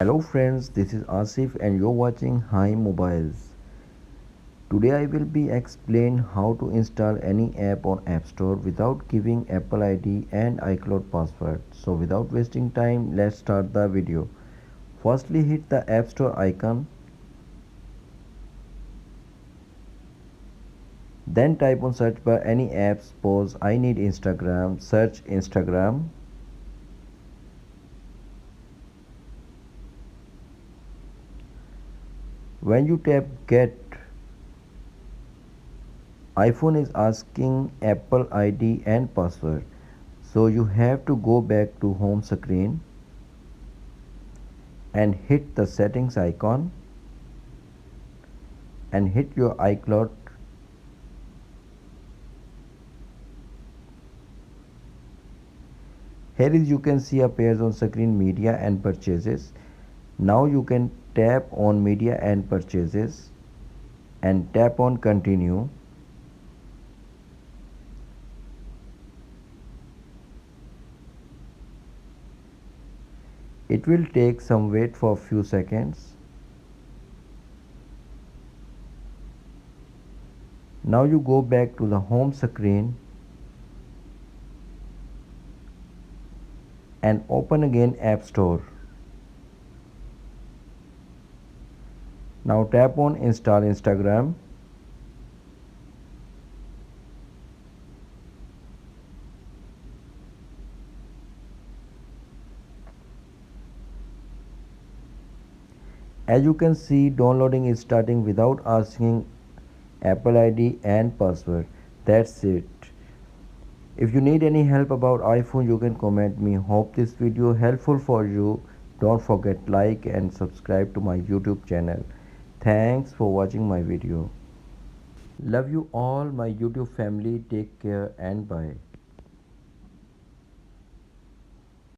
Hello friends, this is Asif and you're watching Hi Mobiles. Today I will be explain how to install any app on App Store without giving Apple ID and iCloud password. So without wasting time, let's start the video. Firstly hit the App Store icon. Then type on search bar any app. Suppose I need Instagram. Search Instagram. When you tap get, iPhone is asking Apple ID and password. So you have to go back to home screen and hit the settings icon and hit your iCloud. Here is you can see appears on screen media and purchases. Now you can tap on media and purchases and tap on continue. It will take some wait for a few seconds. Now you go back to the home screen and open again App Store. Now tap on install Instagram. As you can see, downloading is starting without asking Apple ID and password. That's it. If you need any help about iPhone, you can comment me. Hope this video helpful for you. Don't forget like and subscribe to my YouTube channel. Thanks for watching my video. Love you all my YouTube family. Take care and bye.